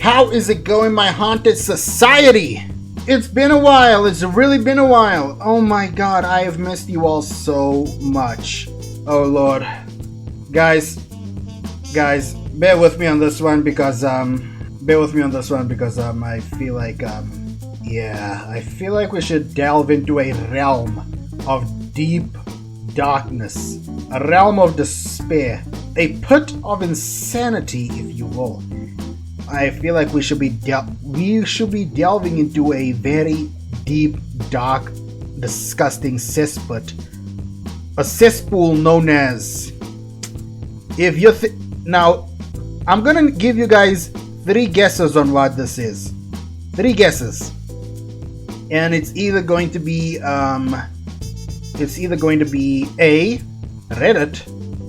How is it going, my haunted society? It's been a while. It's really been a while. Oh my god, I have missed you all so much. Oh lord. Guys, bear with me on this one because I feel like I feel like we should delve into a realm of deep darkness, a realm of despair, a pit of insanity, if you will. I feel like we should be delving into a very deep, dark, disgusting cesspit, a cesspool known as. If you now, I'm gonna give you guys 3 guesses on what this is. 3 guesses, and it's either going to be A, Reddit,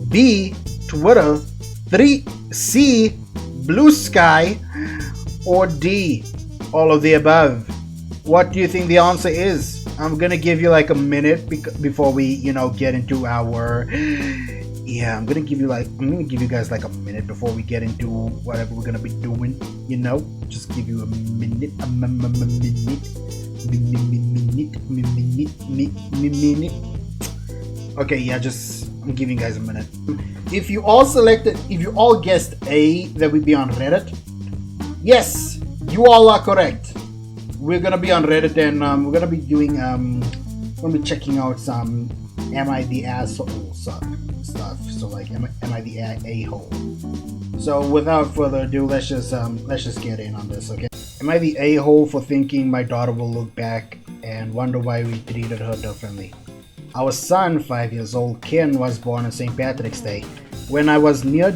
B, Twitter, C, Blue Sky, or D, all of the above. What do you think the answer is? I'm gonna give you like a minute before we, get into our. Yeah, I'm gonna give you guys like a minute before we get into whatever we're gonna be doing. Just give you a minute, minute. Okay, yeah, I'm giving you guys a minute. If you all guessed A, that we'd be on Reddit. Yes, you all are correct. We're gonna be on Reddit, and we're gonna be doing checking out some Am I the Asshole stuff. So like, am I the a-hole? So without further ado, let's just get in on this, okay? Am I the a-hole for thinking my daughter will look back and wonder why we treated her differently? Our son, 5 years old, Ken, was born on St. Patrick's Day. When I was near my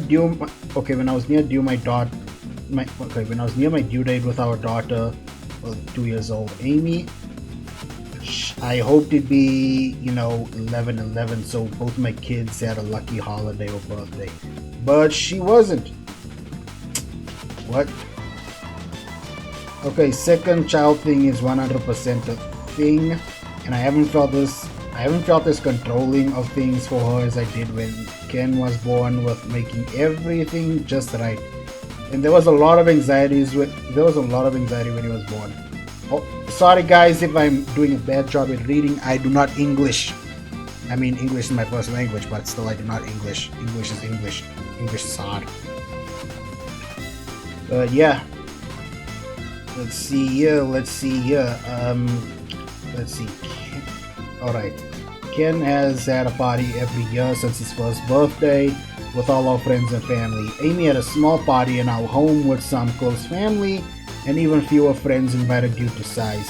due date with our daughter, 2 years old, Amy, I hoped it'd be, 11/11, so both my kids had a lucky holiday or birthday. But she wasn't. What? Okay, second child thing is 100% a thing, and I haven't felt this controlling of things for her as I did when Ken was born, with making everything just right. And there was a lot of anxiety when he was born. Oh, sorry guys if I'm doing a bad job at reading. I do not English. I mean, English is my first language, but still I do not English. English is English. English is hard. Yeah. Let's see here. Alright. Ken has had a party every year since his first birthday with all our friends and family. Amy had a small party in our home with some close family, and even fewer friends invited due to size.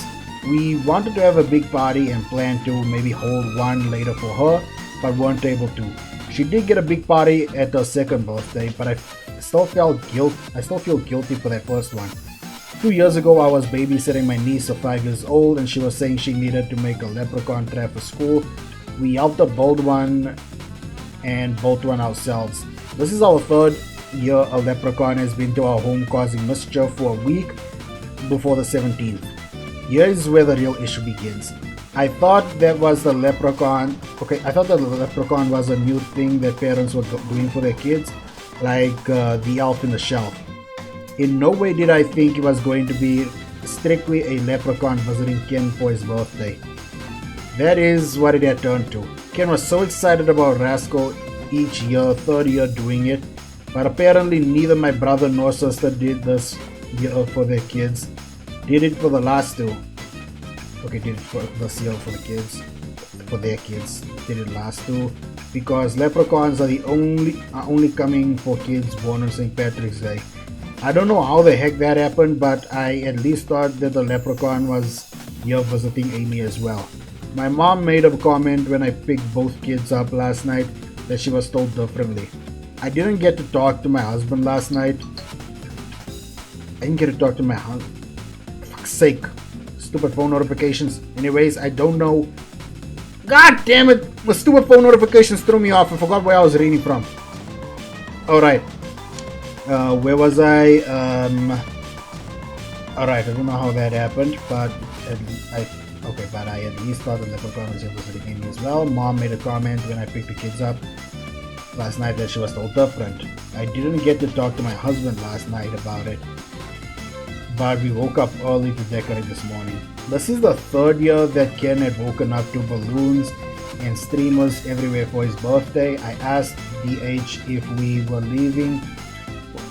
We wanted to have a big party and planned to maybe hold one later for her, but weren't able to. She did get a big party at her second birthday, but I still feel guilty for that first one. 2 years ago, I was babysitting my niece of 5 years old, and she was saying she needed to make a leprechaun trap for school. We helped her build one and built one ourselves. This is our 3rd year a leprechaun has been to our home, causing mischief for a week before the 17th. Here's where the real issue begins. I thought the leprechaun was a new thing that parents were doing for their kids, like the elf in the shelf. In no way did I think it was going to be strictly a leprechaun visiting Ken for his birthday. That is what it had turned to. Ken was so excited about Rascal each year, 3rd year doing it, but apparently neither my brother nor sister did this year for their kids. Did it for the last 2. Okay, did it for this year for the kids. For their kids. Did it last 2. Because leprechauns are only coming for kids born on St. Patrick's Day. I don't know how the heck that happened, but I at least thought that the leprechaun was here visiting Amy as well. My mom made a comment when I picked both kids up last night that she was told differently. I didn't get to talk to my husband last night. Fuck's sake. Stupid phone notifications. Anyways, I don't know. God damn it! The stupid phone notifications threw me off. I forgot where I was reading from. Alright. Where was I? Alright, I don't know how that happened, but I at least thought the leprechaun was visiting Amy as well. Mom made a comment when I picked the kids up last night that she was told different. I didn't get to talk to my husband last night about it. but we woke up early to decorate this morning. This is the third year that Ken had woken up to balloons and streamers everywhere for his birthday. I asked DH if we were leaving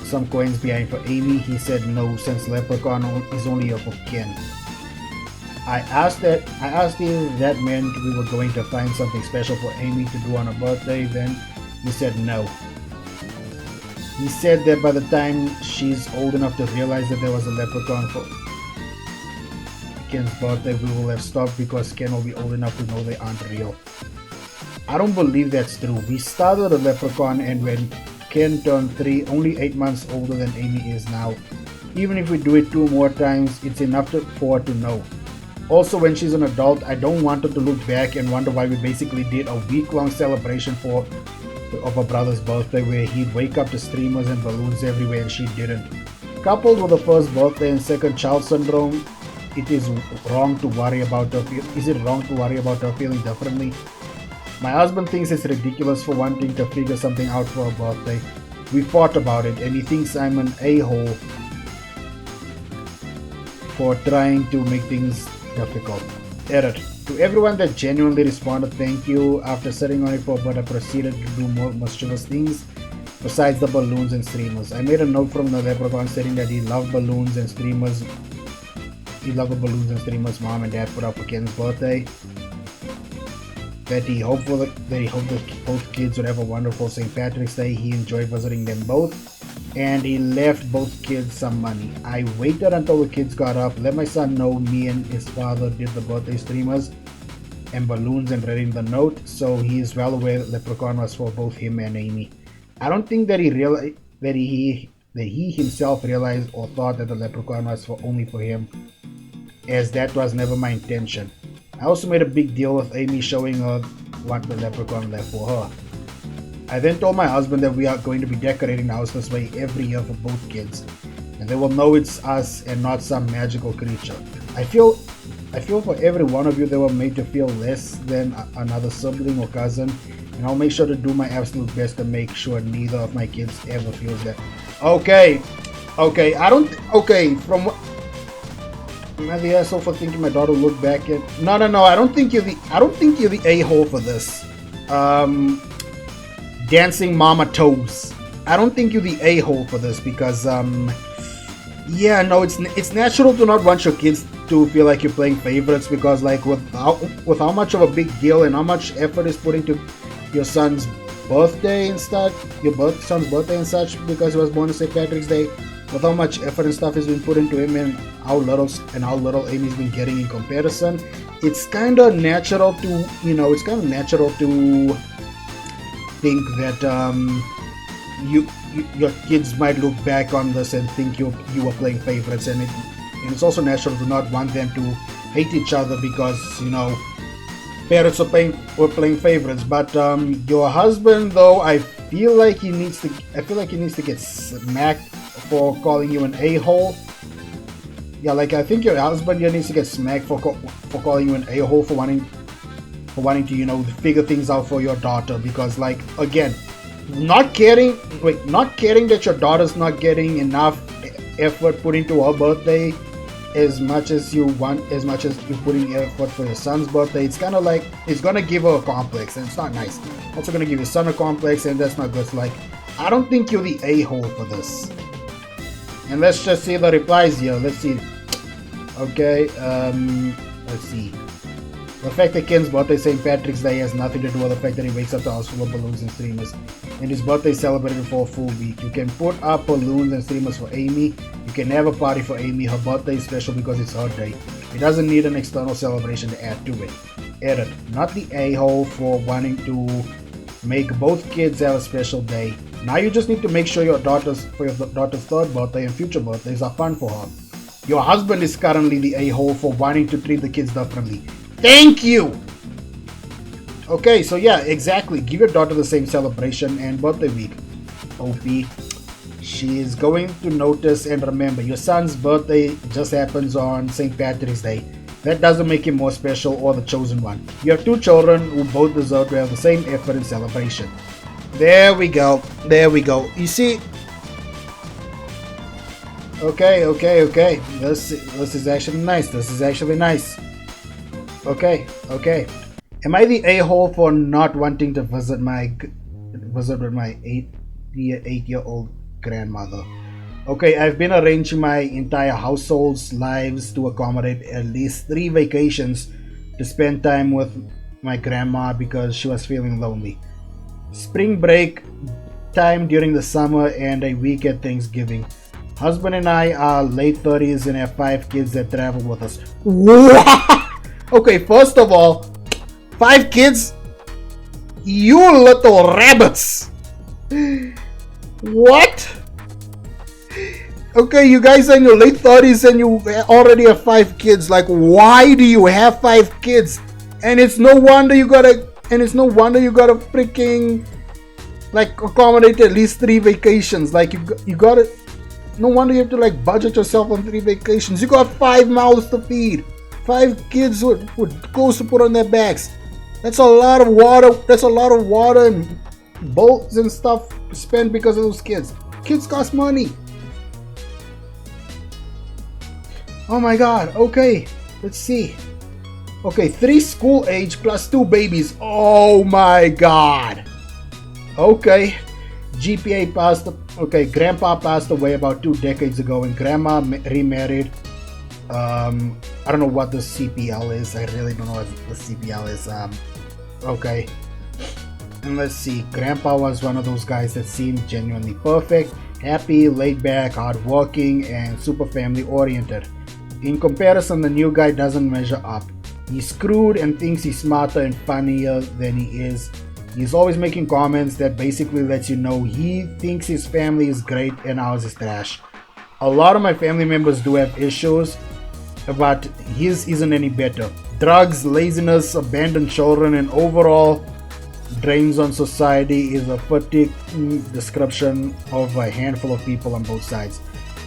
some coins behind for Amy. He said no, since Leprechaun is only here for Ken. I asked if that meant we were going to find something special for Amy to do on her birthday. Then he said no. He said that by the time she's old enough to realize that there was a leprechaun for Ken's birthday, we will have stopped because Ken will be old enough to know they aren't real. I don't believe that's true. We started a leprechaun, and when Ken turned 3, only 8 months older than Amy is now. Even if we do it 2 more times, it's enough for her to know. Also, when she's an adult, I don't want her to look back and wonder why we basically did a week-long celebration of her brother's birthday where he'd wake up to streamers and balloons everywhere and she didn't. Coupled with the first birthday and second child syndrome, is it wrong to worry about her feeling differently? My husband thinks it's ridiculous for wanting to figure something out for her birthday. We fought about it and he thinks I'm an a-hole for trying to make things difficult. Edit. To everyone that genuinely responded, thank you. After sitting on it for a bit, I proceeded to do more mischievous things besides the balloons and streamers. I made a note from the leprechaun stating that he loved balloons and streamers. He loved the balloons and streamers Mom and Dad put up for Ken's birthday. That he hoped that both kids would have a wonderful St. Patrick's Day. He enjoyed visiting them both. And he left both kids some money. I waited until the kids got up, let my son know me and his father did the birthday streamers and balloons and read him the note, so he is well aware that Leprechaun was for both him and Amy. I don't think that he himself realized or thought that the Leprechaun was only for him, as that was never my intention. I also made a big deal with Amy showing her what the Leprechaun left for her. I then told my husband that we are going to be decorating the house this way every year for both kids, and they will know it's us and not some magical creature. I feel for every one of you that were made to feel less than another sibling or cousin, and I'll make sure to do my absolute best to make sure neither of my kids ever feels that. Okay, from what... Am I the asshole for thinking my daughter looked back at... No, I don't think you're the a-hole for this. Dancing Mama Toes. I don't think you're the a-hole for this because yeah, no, it's natural to not want your kids to feel like you're playing favorites, because like with how much of a big deal and how much effort is put into your son's birthday and stuff, because he was born on St. Patrick's Day, with how much effort and stuff has been put into him and how little Amy's been getting in comparison, it's kind of natural to think that your kids might look back on this and think you were playing favorites, and it's also natural to not want them to hate each other because parents were playing favorites. But your husband, though, I feel like he needs to get smacked for calling you an a-hole. Yeah, like I think your husband here needs to get smacked for calling you an a-hole for wanting to figure things out for your daughter, because like again, not caring that your daughter's not getting enough effort put into her birthday as much as you're putting effort for your son's birthday. It's kind of like it's gonna give her a complex, and it's not nice. Also gonna give your son a complex, and that's not good. It's like, I don't think you're the a-hole for this. And let's just see the replies here. Let's see. Okay, let's see. The fact that Ken's birthday, St. Patrick's Day, has nothing to do with the fact that he wakes up the house full of balloons and streamers. And his birthday is celebrated for a full week. You can put up balloons and streamers for Amy. You can have a party for Amy. Her birthday is special because it's her day. It doesn't need an external celebration to add to it. Edit. Not the a-hole for wanting to make both kids have a special day. Now you just need to make sure your daughter's third birthday and future birthdays are fun for her. Your husband is currently the a-hole for wanting to treat the kids differently. Thank you! Okay, so yeah, exactly. Give your daughter the same celebration and birthday week. OP. She is going to notice and remember, your son's birthday just happens on St. Patrick's Day. That doesn't make him more special or the chosen one. You have 2 children who both deserve to have the same effort and celebration. There we go. You see, Okay. This is actually nice. This is actually nice. Okay. Am I the a-hole for not wanting to visit with my 8-year old grandmother? Okay, I've been arranging my entire household's lives to accommodate at least 3 vacations to spend time with my grandma because she was feeling lonely. Spring break time during the summer and a week at Thanksgiving. Husband and I are late 30s and have 5 kids that travel with us. What? Okay, first of all, 5 kids? You little rabbits! What? Okay, you guys are in your late 30s and you already have 5 kids. Like, why do you have 5 kids? And it's no wonder you gotta freaking like accommodate at least 3 vacations. Like you gotta. No wonder you have to like budget yourself on 3 vacations. You got 5 mouths to feed, 5 kids with clothes to put on their backs. That's a lot of water. That's a lot of water and bolts and stuff to spend because of those kids. Kids cost money. Oh my god. Okay, let's see. Okay, 3 school age plus 2 babies. Oh my god. Okay. GPA passed. Okay, grandpa passed away about 2 decades ago and grandma remarried. I don't know what the CPL is. I really don't know what the CPL is. Okay. And let's see. Grandpa was one of those guys that seemed genuinely perfect, happy, laid back, hardworking, and super family oriented. In comparison, the new guy doesn't measure up. He's screwed and thinks he's smarter and funnier than he is. He's always making comments that basically lets you know he thinks his family is great and ours is trash. A lot of my family members do have issues, but his isn't any better. Drugs, laziness, abandoned children, and overall drains on society is a fitting description of a handful of people on both sides.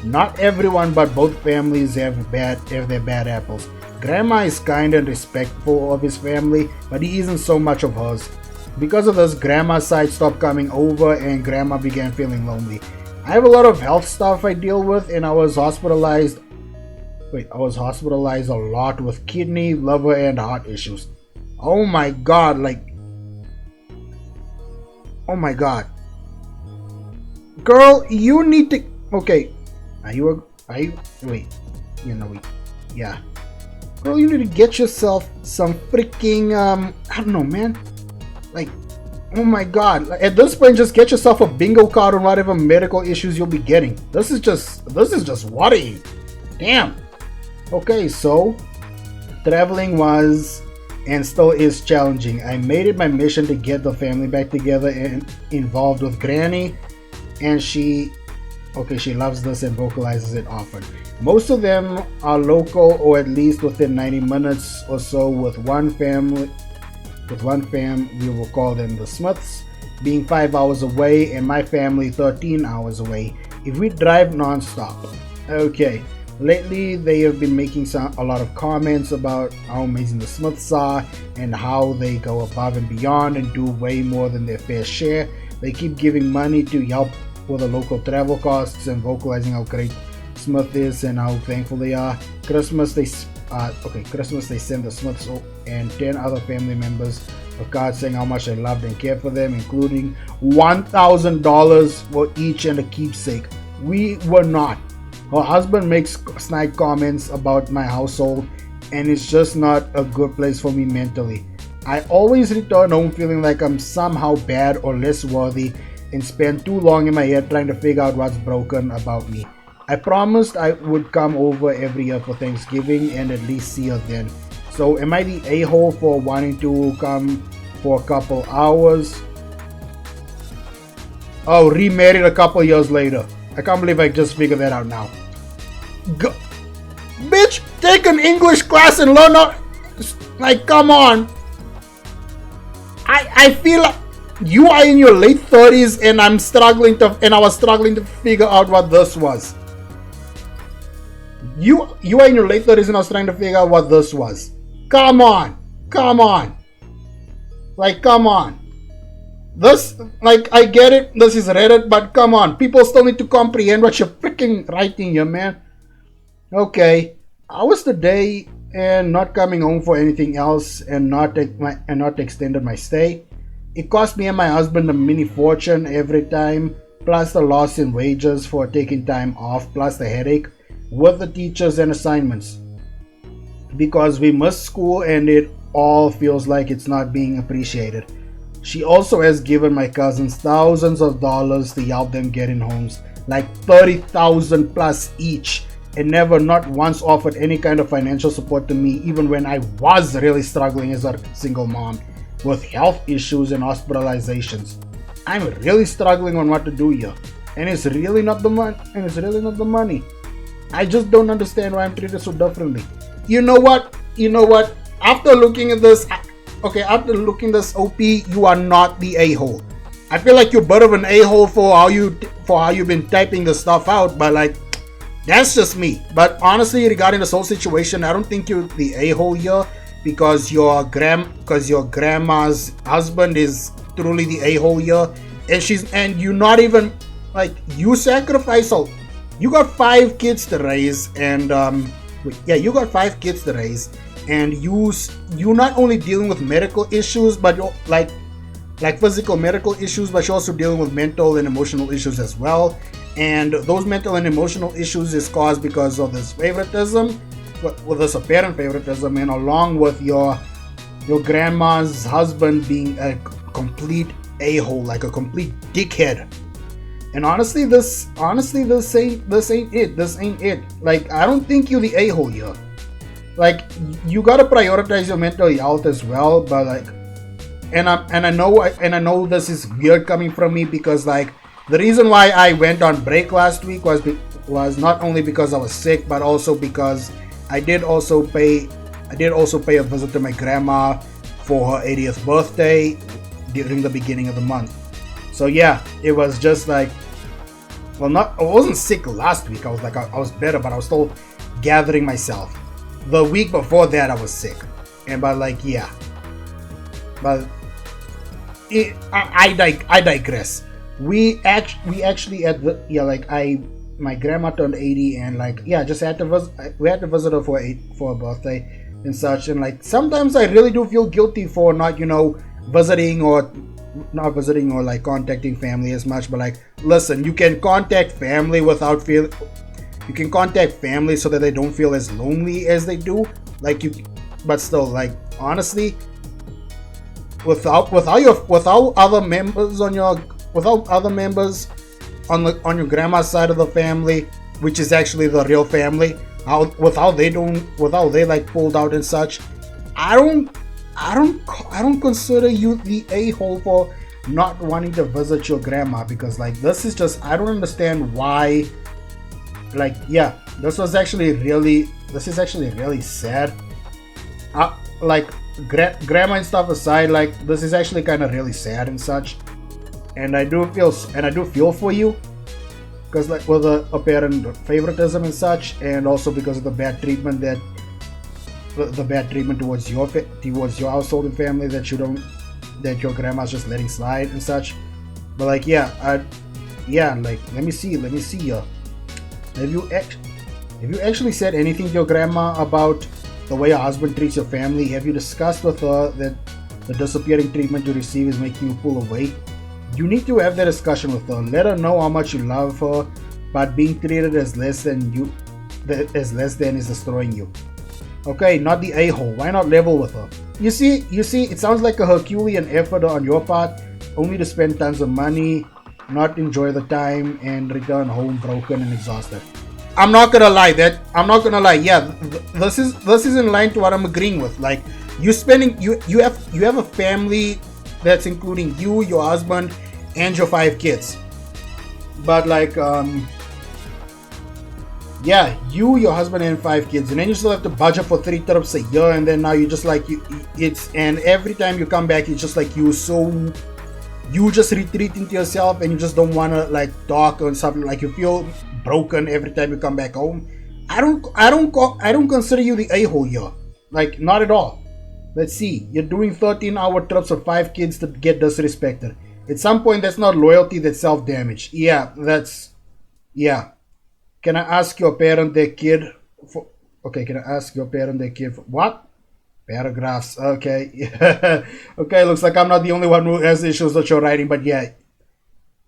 Not everyone, but both families have their bad apples. Grandma is kind and respectful of his family, but he isn't so much of hers. Because of this, Grandma's side stopped coming over and Grandma began feeling lonely. I have a lot of health stuff I deal with and I was hospitalized a lot with kidney, liver, and heart issues. Oh my god, oh my god. Girl, you need to... Okay. Yeah. Girl, you need to get yourself some freaking, I don't know, man. Like, oh my god. At this point, just get yourself a bingo card on whatever medical issues you'll be getting. This is just worrying. Damn. Okay, so traveling was and still is challenging. I made it my mission to get the family back together and involved with Granny, and she loves this and vocalizes it often. Most of them are local or at least within 90 minutes or so with one fam, we will call them the Smiths, being 5 hours away and my family 13 hours away if we drive non-stop. Okay, lately they have been making a lot of comments about how amazing the Smiths are and how they go above and beyond and do way more than their fair share. They keep giving money to help with the local travel costs and vocalizing how great Smith is and how thankful they are. Christmas they send the Smiths and 10 other family members a card saying how much they loved and cared for them, including $1,000 for each and a keepsake. We were not. Her husband makes snide comments about my household and it's just not a good place for me mentally. I always return home feeling like I'm somehow bad or less worthy and spend too long in my head trying to figure out what's broken about me. I promised I would come over every year for Thanksgiving and at least see her then. So am I the a-hole for wanting to come for a couple hours? Oh, remarried a couple years later. I can't believe I just figured that out now. Bitch, take an English class and learn how... Like, come on. I feel like you are in your late 30s and I was struggling to figure out what this was. You are in your late 30s and I was trying to figure out what this was. Come on. Like, come on. This, like, I get it, this is Reddit, but come on, people still need to comprehend what you're freaking writing here, man. Okay, how was the day and not coming home for anything else and not extended my stay? It cost me and my husband a mini fortune every time, plus the loss in wages for taking time off, plus the headache with the teachers and assignments. Because we miss school and it all feels like it's not being appreciated. She also has given my cousins thousands of dollars to help them get in homes, like 30,000 plus each, and never not once offered any kind of financial support to me even when I was really struggling as a single mom with health issues and hospitalizations. I'm really struggling on what to do here. And it's really not the money. I just don't understand why I'm treated so differently. You know what? After looking at this, after looking at this, OP, you are not the a-hole. I feel like you're a bit of an a-hole for how you've been typing the stuff out, but like, that's just me. But honestly, regarding this whole situation, I don't think you're the a-hole here because your grandma's husband is truly the a-hole here, and you're not even like, you sacrifice all. You got 5 kids to raise, and you got 5 kids to raise, and you're not only dealing with medical issues, but you're like physical medical issues, but you're also dealing with mental and emotional issues as well. And those mental and emotional issues is caused because of this favoritism, with this apparent favoritism, and along with your grandma's husband being a complete a-hole, like a complete dickhead. And honestly, this ain't it. Like, I don't think you're the a-hole here. Like, you gotta prioritize your mental health as well. But like, and I know this is weird coming from me, because like, the reason why I went on break last week was not only because I was sick, but also because I did also pay a visit to my grandma for her 80th birthday during the beginning of the month. So yeah, it was just like, I wasn't sick last week. I was better, but I was still gathering myself. The week before that, I was sick, I digress. We actually my grandma turned 80, and just had to visit. We had to visit her for a birthday and such. And like, sometimes I really do feel guilty for not visiting or like contacting family as much. But like, listen, you can contact family you can contact family so that they don't feel as lonely as they do. But still, like, honestly, without other members on your grandma's side of the family, which is actually the real family, without they like pulled out and such, I don't consider you the a-hole for not wanting to visit your grandma, because like, this is just, I don't understand why. Like, yeah, this is actually really sad. Like, grandma and stuff aside, like, this is actually kind of really sad and such. And I do feel for you, because like, with the apparent favoritism and such, and also because of the bad treatment towards your household and family that your grandma's just letting slide and such. But like, let me see. Have you actually said anything to your grandma about the way your husband treats your family? Have you discussed with her that the disappearing treatment you receive is making you pull away? You need to have that discussion with her. Let her know how much you love her, but being treated as less than is destroying you. Okay, not the a-hole. Why not level with her? You see, it sounds like a Herculean effort on your part, only to spend tons of money, not enjoy the time, and return home broken and exhausted. I'm not gonna lie. Yeah, this is in line to what I'm agreeing with. Like, you have a family that's including you, your husband, and your 5 kids. But like, your husband and 5 kids, and then you still have to budget for 3 trips a year, and then now you just like, and every time you come back, it's just like you just retreat into yourself, and you just don't want to like talk or something. Like, you feel broken every time you come back home. I don't consider you the a-hole here. Like, not at all. Let's see. You're doing 13-hour trips with 5 kids to get disrespected, At some point, that's not loyalty, that's self-damage. Yeah, that's... Yeah. Can I ask your parent their kid for... Okay, can I ask your parent their kid for... What? Paragraphs. Okay. Okay, looks like I'm not the only one who has issues with your writing, but yeah.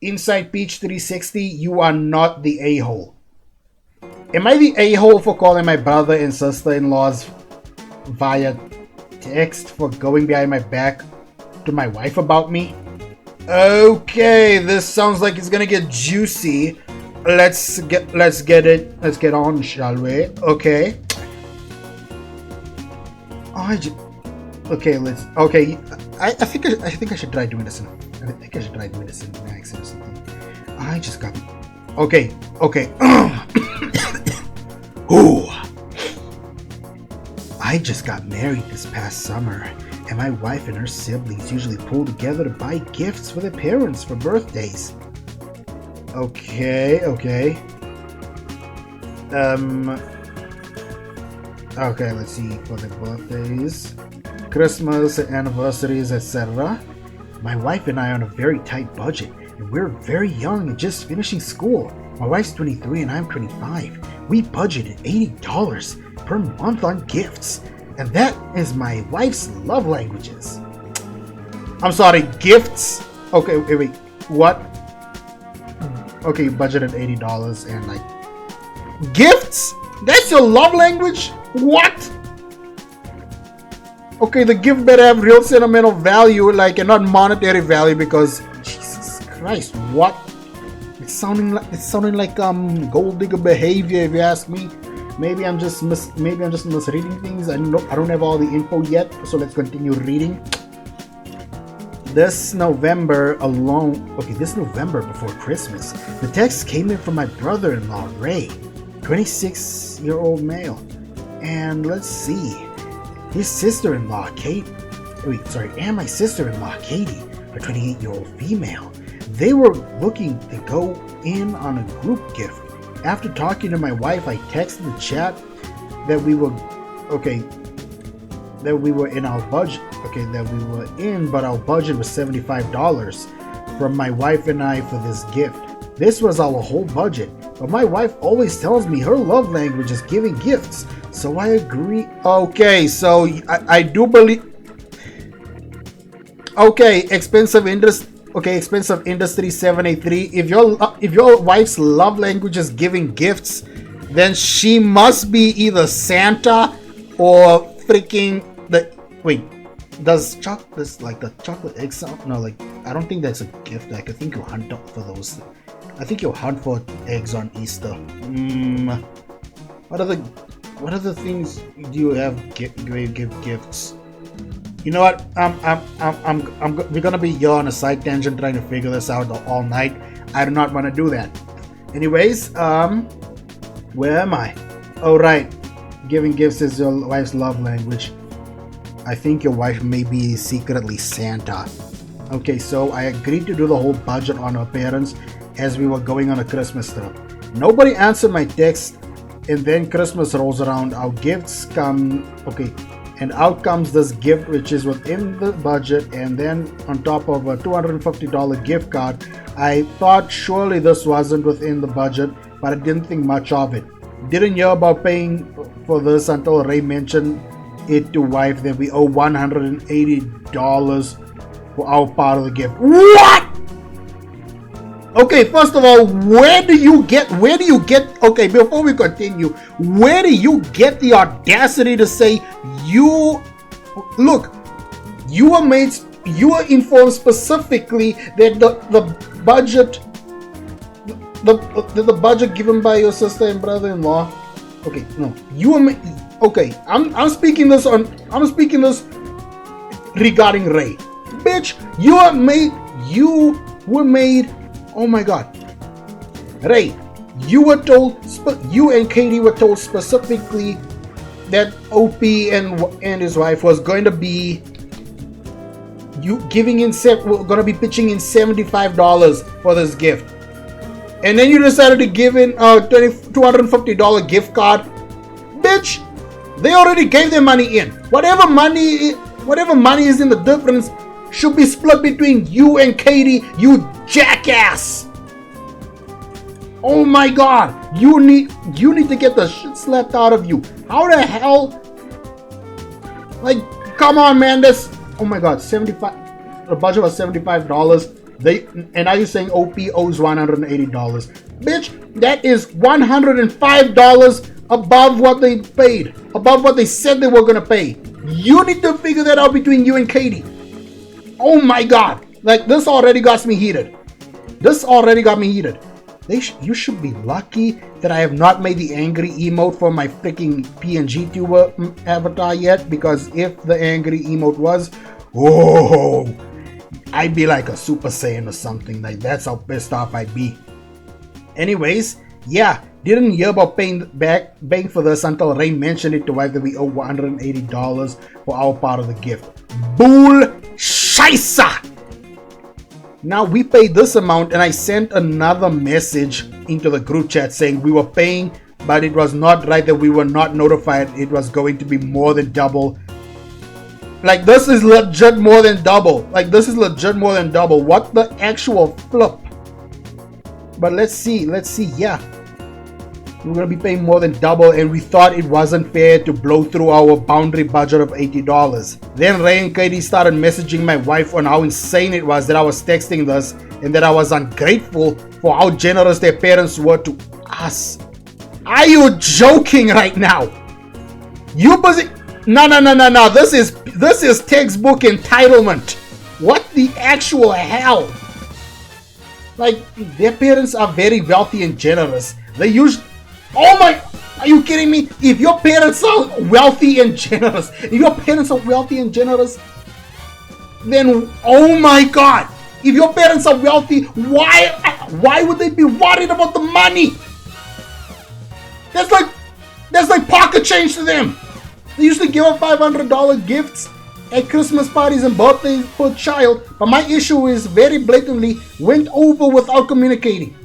Inside Peach 360, you are not the a-hole. Am I the a-hole for calling my brother and sister-in-laws via text for going behind my back to my wife about me? Okay, this sounds like it's gonna get juicy. Let's get on, shall we? Okay. Okay. I think I should try doing this. I think I should try doing this in an accent or something. I just got. Okay. Ooh. I just got married this past summer, and my wife and her siblings usually pull together to buy gifts for their parents for birthdays. Okay. Okay, let's see, for the birthdays, Christmas, anniversaries, etc. My wife and I are on a very tight budget, and we're very young and just finishing school. My wife's 23 and I'm 25. We budgeted $80 per month on gifts, and that is my wife's love languages. I'm sorry, gifts? Okay, wait, what? Okay, you budgeted $80 and like... Gifts? That's your love language? What? Okay, the gift better have real sentimental value, like, and not monetary value, because Jesus Christ, what? It's sounding like gold digger behavior, if you ask me. Maybe I'm just misreading things. I don't have all the info yet, so let's continue reading. This November before Christmas, the text came in from my brother-in-law Ray, 26-year-old male, and let's see, his sister-in-law and my sister-in-law Katie, a 28-year-old female. They were looking to go in on a group gift. After talking to my wife, I texted the chat that we were in our budget. But our budget was $75 from my wife and I for this gift. This was our whole budget, but my wife always tells me her love language is giving gifts, so I agree. Okay, so I do believe. Okay, expensive industry 783. If your wife's love language is giving gifts, then she must be either Santa or freaking the wait. Does the chocolate egg sound? No, like I don't think that's a gift. Like I think you hunt up for those. I think you'll hunt for eggs on Easter. What other things do you have? You give gifts? You know what? We're gonna be here on a side tangent trying to figure this out all night. I do not want to do that. Anyways, where am I? Oh right, giving gifts is your wife's love language. I think your wife may be secretly Santa. Okay, so I agreed to do the whole budget on her parents as we were going on a Christmas trip. Nobody answered my text, and then Christmas rolls around. Our gifts come. Okay. And out comes this gift, which is within the budget, and then on top of a $250 gift card. I thought surely this wasn't within the budget, but I didn't think much of it. Didn't hear about paying for this until Ray mentioned it to wife that we owe $180 for our part of the gift. What? Okay, first of all, where do you get, okay, before we continue, where do you get the audacity to say you are informed specifically that the budget given by your sister and brother-in-law, okay, no, okay, I'm speaking this regarding Ray. Bitch, you were made, oh my god. Ray, you and Katie were told specifically that OP and his wife was going to be pitching in $75 for this gift. And then you decided to give in a $250 gift card. Bitch, they already gave their money in. Whatever money is in the difference, should be split between you and Katie, you jackass. Oh my god, you need to get the shit slapped out of you. How the hell? Like, come on, man. This, oh my god, 75. The budget was $75. And now you're saying OP owes $180. Bitch, that is $105 above what they paid, above what they said they were gonna pay. You need to figure that out between you and Katie. Oh my god, like, this already got me heated. You should be lucky that I have not made the angry emote for my freaking PNG tuber avatar yet, because if the angry emote was, oh, I'd be like a Super Saiyan or something. Like, that's how pissed off I'd be. Anyways, yeah, didn't hear about paying for this until Ray mentioned it to wife that we owe $180 for our part of the gift. Bull scheisse! Now we paid this amount, and I sent another message into the group chat saying we were paying, but it was not right that we were not notified it was going to be more than double. Like, this is legit more than double. What the actual flip? But let's see, yeah. We're gonna be paying more than double, and we thought it wasn't fair to blow through our boundary budget of $80. Then Ray and Katie started messaging my wife on how insane it was that I was texting this, and that I was ungrateful for how generous their parents were to us. Are you joking right now? You busy? No. This is textbook entitlement. What the actual hell? Like, their parents are very wealthy and generous. They use. Oh my, are you kidding me? If your parents are wealthy and generous, then, oh my god, if your parents are wealthy, why would they be worried about the money? That's like pocket change to them. They usually give out $500 gifts at Christmas parties and birthdays per child, but my issue is very blatantly went over without communicating.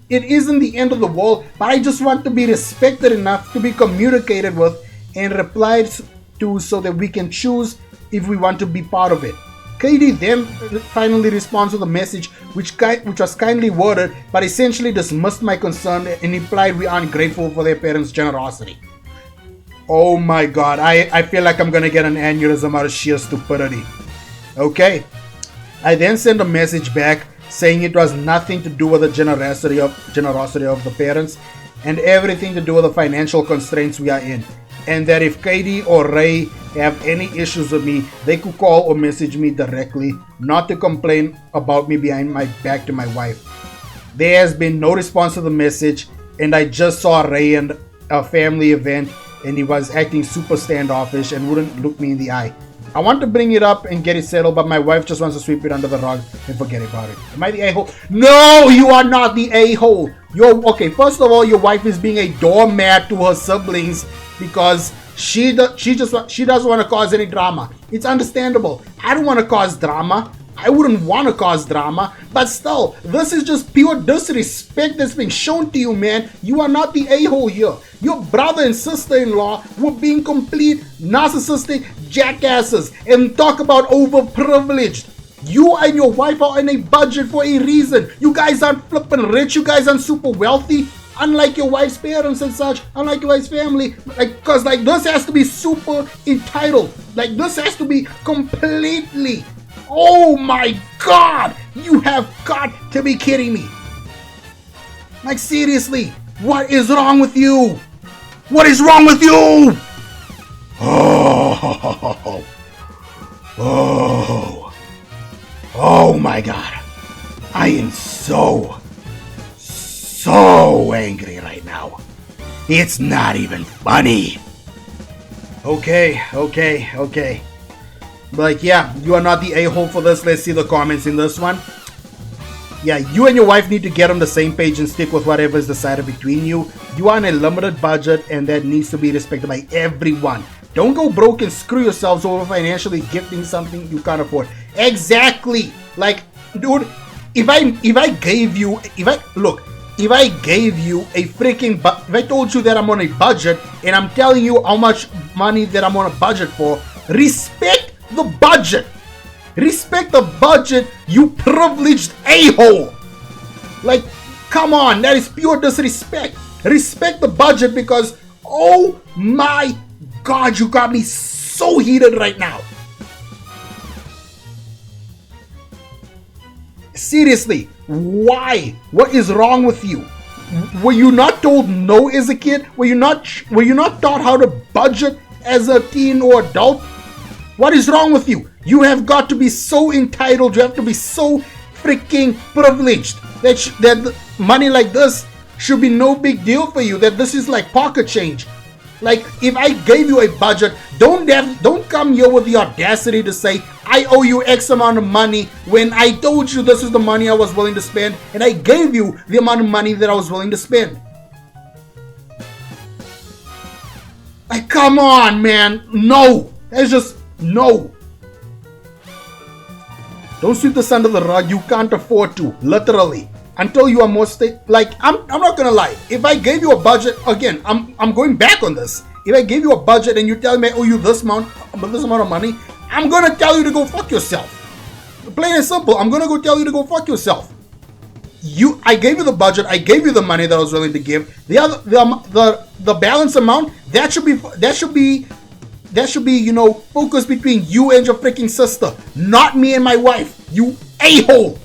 It isn't the end of the world, but I just want to be respected enough to be communicated with and replied to so that we can choose if we want to be part of it. Katie then finally responds with a message which was kindly worded, but essentially dismissed my concern and implied we aren't grateful for their parents' generosity. Oh my god, I feel like I'm gonna get an aneurysm out of sheer stupidity. Okay. I then sent a message back saying it was nothing to do with the generosity of the parents and everything to do with the financial constraints we are in, and that if Katie or Ray have any issues with me, they could call or message me directly, not to complain about me behind my back to my wife. There has been no response to the message, and I just saw Ray at a family event, and he was acting super standoffish and wouldn't look me in the eye. I want to bring it up and get it settled, but my wife just wants to sweep it under the rug and forget about it. Am I the a-hole? No, you are not the a-hole. Okay, first of all, your wife is being a doormat to her siblings because she doesn't want to cause any drama. It's understandable. I don't want to cause drama. I wouldn't want to cause drama, but still, this is just pure disrespect that's being shown to you, man. You are not the a-hole here. Your brother and sister-in-law were being complete narcissistic jackasses and talk about overprivileged. You and your wife are on a budget for a reason. You guys aren't flipping rich. You guys aren't super wealthy. Unlike your wife's parents and such, unlike your wife's family, cause this has to be super entitled. This has to be completely. Oh my god! You have got to be kidding me! Seriously, what is wrong with you? What is wrong with you? Oh my god. I am so angry right now. It's not even funny. Okay. But yeah, you are not the a-hole for this. Let's see the comments in this one. Yeah, you and your wife need to get on the same page and stick with whatever is decided between you. You are on a limited budget and that needs to be respected by everyone. Don't go broke and screw yourselves over financially gifting something you can't afford. Exactly. Dude, if I gave you a freaking if I told you that I'm on a budget and I'm telling you how much money that I'm on a budget for, respect the budget. Respect the budget, you privileged a-hole. Like, come on, that is pure disrespect. Respect the budget because, oh my God, you got me so heated right now. Seriously, why? What is wrong with you? Were you not told no as a kid? Were you not taught how to budget as a teen or adult? What is wrong with you? You have got to be so entitled. You have to be so freaking privileged that money like this should be no big deal for you. That this is like pocket change. Like, if I gave you a budget, don't come here with the audacity to say I owe you X amount of money when I told you this is the money I was willing to spend and I gave you the amount of money that I was willing to spend. Like, come on, man. No. That's just no. Don't sweep this under the rug. You can't afford to. Literally. Until you are more like, I'm not gonna lie. If I gave you a budget, again, I'm going back on this. If I gave you a budget and you tell me I owe you this amount of money, I'm gonna tell you to go fuck yourself. Plain and simple. I'm gonna go tell you to go fuck yourself. I gave you the budget. I gave you the money that I was willing to give. The balance amount that should be focused between you and your freaking sister, not me and my wife. You a-hole.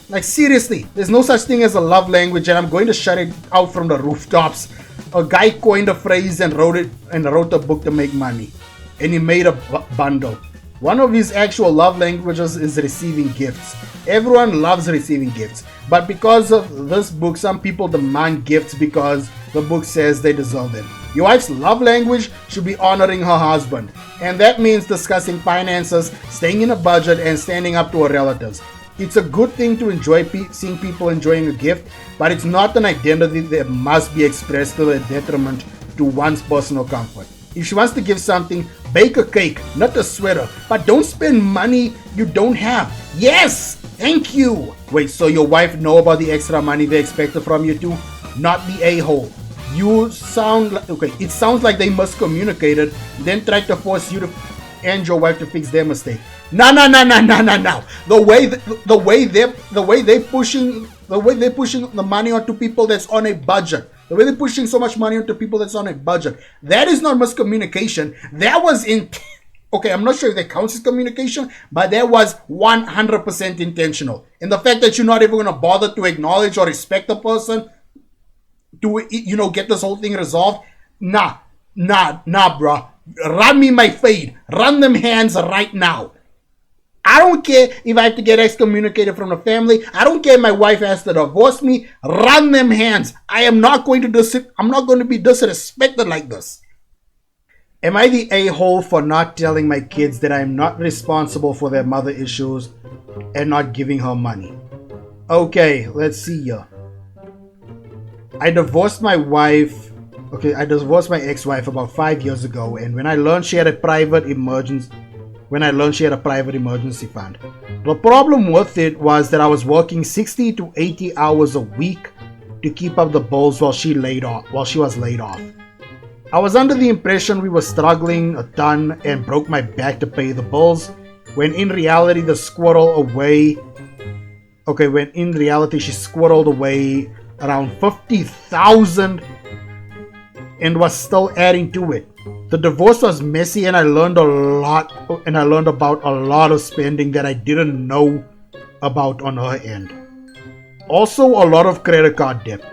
Like, seriously, there's no such thing as a love language, and I'm going to shut it out from the rooftops. A guy coined a phrase and wrote a book to make money, and he made a bundle. One of his actual love languages is receiving gifts. Everyone loves receiving gifts, but because of this book, some people demand gifts because the book says they deserve them. Your wife's love language should be honoring her husband, and that means discussing finances, staying in a budget, and standing up to her relatives. It's a good thing to enjoy seeing people enjoying a gift, but it's not an identity that must be expressed to the detriment to one's personal comfort. If she wants to give something, bake a cake, not a sweater, but don't spend money you don't have. Yes, thank you. Wait, so your wife know about the extra money they expected from you too? Not the a-hole. You sound like, okay, it sounds like they miscommunicated, then tried to force you and your wife to fix their mistake. No. The way they're pushing the money onto people that's on a budget. The way they're pushing so much money onto people that's on a budget. That is not miscommunication. That was okay, I'm not sure if that counts as communication, but that was 100% intentional. And the fact that you're not even going to bother to acknowledge or respect the person to, get this whole thing resolved. Nah, bruh. Run me my fade. Run them hands right now. I don't care if I have to get excommunicated from the family. I don't care if my wife has to divorce me. Run them hands. I'm not going to be disrespected like this. Am I the a-hole for not telling my kids that I'm not responsible for their mother issues and not giving her money? Okay, let's see here. I divorced my ex-wife about 5 years ago, and when I learned she had a private emergency fund. The problem with it was that I was working 60 to 80 hours a week to keep up the bills while she was laid off. I was under the impression we were struggling a ton and broke my back to pay the bills, when in reality she squirreled away around $50,000 and was still adding to it. The divorce was messy, and I learned about a lot of spending that I didn't know about on her end. Also, a lot of credit card debt.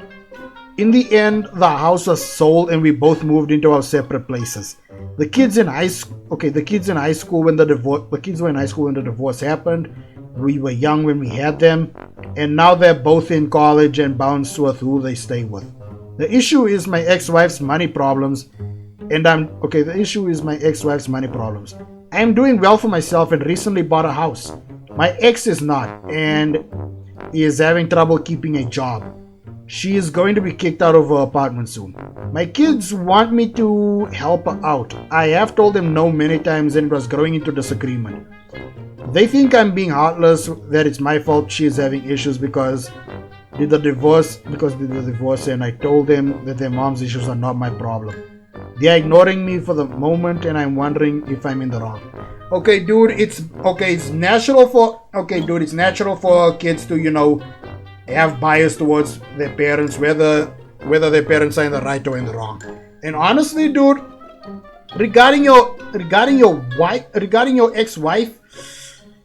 In the end, the house was sold and we both moved into our separate places. The kids were in high school when the divorce happened. We were young when we had them, and now they're both in college and bounced with who they stay with. The issue is my ex-wife's money problems. I am doing well for myself and recently bought a house. My ex is not, and is having trouble keeping a job. She is going to be kicked out of her apartment soon. My kids want me to help her out. I have told them no many times, and it was growing into disagreement. They think I'm being heartless, that it's my fault she is having issues because of the divorce, and I told them that their mom's issues are not my problem. They are ignoring me for the moment, and I'm wondering if I'm in the wrong. Okay, dude, it's okay. It's natural for it's natural for kids to have bias towards their parents, whether their parents are in the right or in the wrong. And honestly, dude, regarding your ex-wife,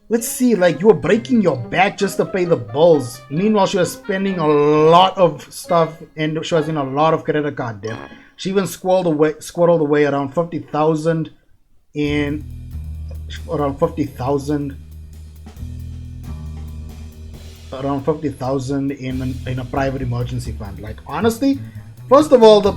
let's see, like you were breaking your back just to pay the bills. Meanwhile, she was spending a lot of stuff and she was in a lot of credit card debt. She even squirreled away around 50,000 in around 50,000 in a private emergency fund. Like honestly, first of all, the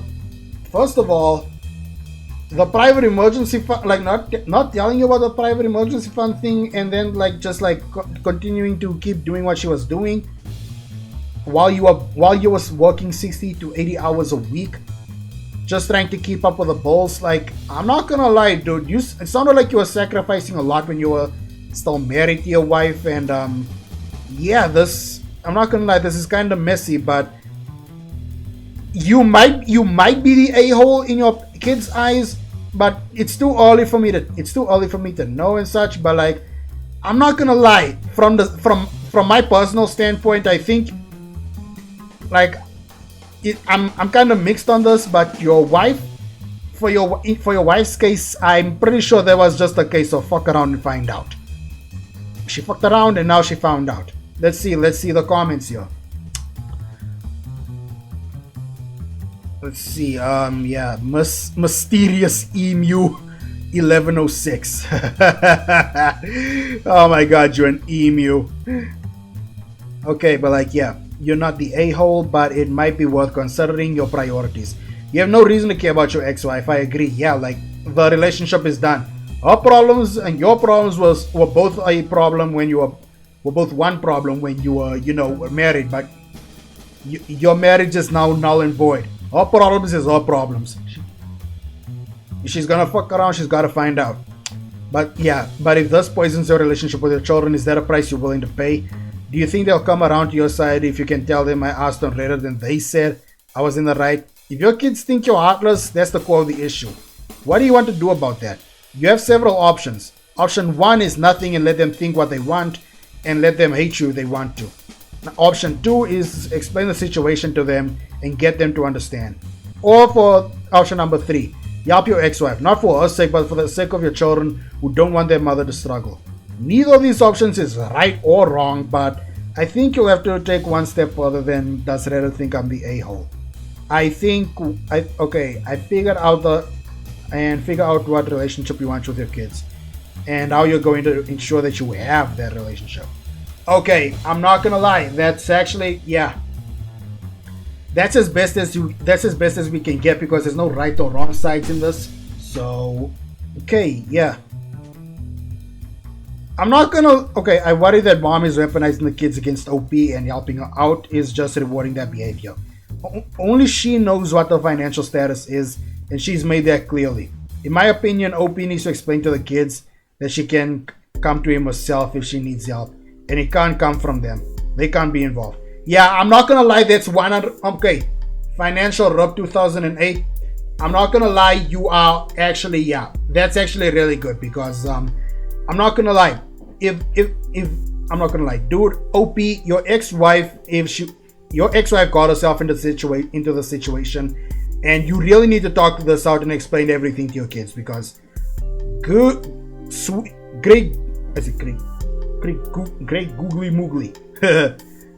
private emergency fund, like not telling you about the private emergency fund thing, and then like just like continuing to keep doing what she was doing while you was working 60 to 80 hours a week, just trying to keep up with the bills. Like I'm not gonna lie, dude, it sounded like you were sacrificing a lot when you were still married to your wife, and yeah, I'm not gonna lie, this is kind of messy, but you might be the a-hole in your kids' eyes, but it's too early for me to know and such. But like, I'm not gonna lie, from my personal standpoint, I think like I'm kind of mixed on this. But your wife, for your wife's case, I'm pretty sure there was just a case of fuck around and find out. She fucked around and now she found out. Let's see the comments here. Let's see. Yeah, mysterious emu 1106. Oh my god, you're an emu. Okay, but like, yeah, you're not the a-hole, but it might be worth considering your priorities. You have no reason to care about your ex-wife. I agree. Yeah, like the relationship is done. Her problems and your problems were both a problem when you were both one problem when you were married, but your marriage is now null and void. Her problems is her problems. She's gonna fuck around, she's gotta find out. But yeah, but if this poisons your relationship with your children, is that a price you're willing to pay? Do you think they'll come around to your side if you can tell them I asked on Reddit and they said I was in the right? If your kids think you're heartless, that's the core of the issue. What do you want to do about that? You have several options. Option 1 is nothing and let them think what they want and let them hate you if they want to. Option 2 is explain the situation to them and get them to understand. Or for option number 3, help your ex-wife, not for her sake but for the sake of your children who don't want their mother to struggle. Neither of these options is right or wrong, but I think you'll have to take one step further than does Reddit think I'm the a-hole. I figured out what relationship you want with your kids and how you're going to ensure that you have that relationship. Okay, I'm not gonna lie. That's actually, yeah. That's as best as we can get because there's no right or wrong sides in this. So, okay, yeah. I'm not gonna. Okay, I worry that mom is weaponizing the kids against OP and helping her out is just rewarding that behavior. Only she knows what the financial status is, and she's made that clearly. In my opinion, OP needs to explain to the kids that she can come to him herself if she needs help. And it can't come from them. They can't be involved. Yeah, I'm not gonna lie, that's 100. Okay, financial rub 2008. I'm not gonna lie, you are actually, yeah, that's actually really good because I'm not gonna lie. If I'm not gonna lie, dude, OP, your ex-wife, your ex-wife got herself into the situation, and you really need to talk this out and explain everything to your kids because great googly moogly.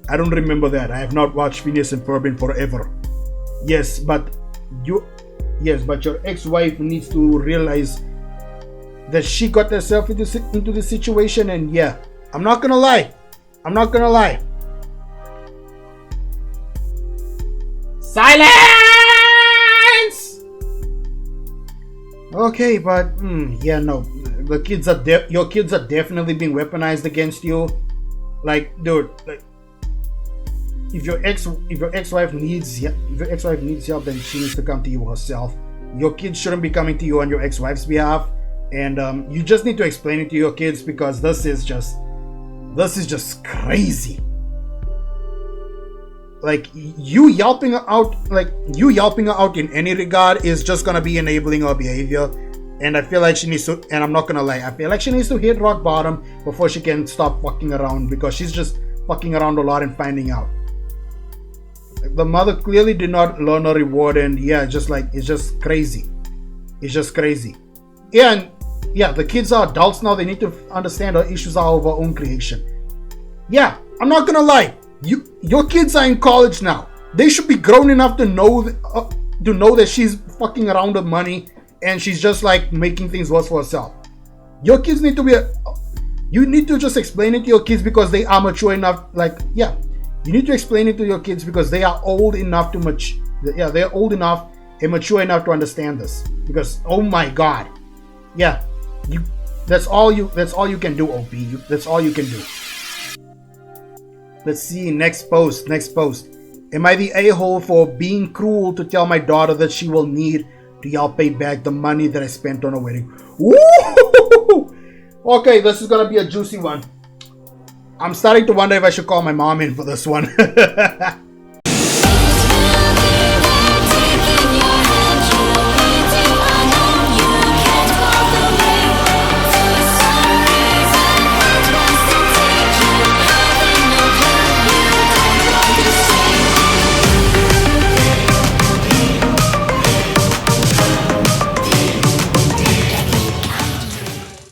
I don't remember that. I have not watched Phineas and Ferb in forever. Yes, but your ex-wife needs to realize that she got herself into the situation, and yeah, I'm not gonna lie. Silence! Okay, but yeah, no. Your kids are definitely being weaponized against you. Like, dude, like, if your ex-wife needs help, then she needs to come to you herself. Your kids shouldn't be coming to you on your ex-wife's behalf, and you just need to explain it to your kids because this is just crazy. Like, you helping her out in any regard is just gonna be enabling her behavior. And I feel like she needs to, and I'm not gonna lie, I feel like she needs to hit rock bottom before she can stop fucking around, because she's just fucking around a lot and finding out. The mother clearly did not learn a reward, and yeah, just like, it's just crazy. It's just crazy. Yeah, and yeah, the kids are adults now. They need to understand our issues are of our own creation. Yeah, I'm not gonna lie. Your kids are in college now. They should be grown enough to know that she's fucking around with money and she's just like making things worse for herself. Your kids need to be. You need to just explain it to your kids because they are mature enough. Like, yeah, you need to explain it to your kids because they are old enough to yeah, they're old enough and mature enough to understand this. Because oh my god, yeah, that's all you can do, OP. That's all you can do. Let's see, next post. Am I the a-hole for being cruel to tell my daughter that she will need to help pay back the money that I spent on a wedding? Woo! Okay, this is gonna be a juicy one. I'm starting to wonder if I should call my mom in for this one.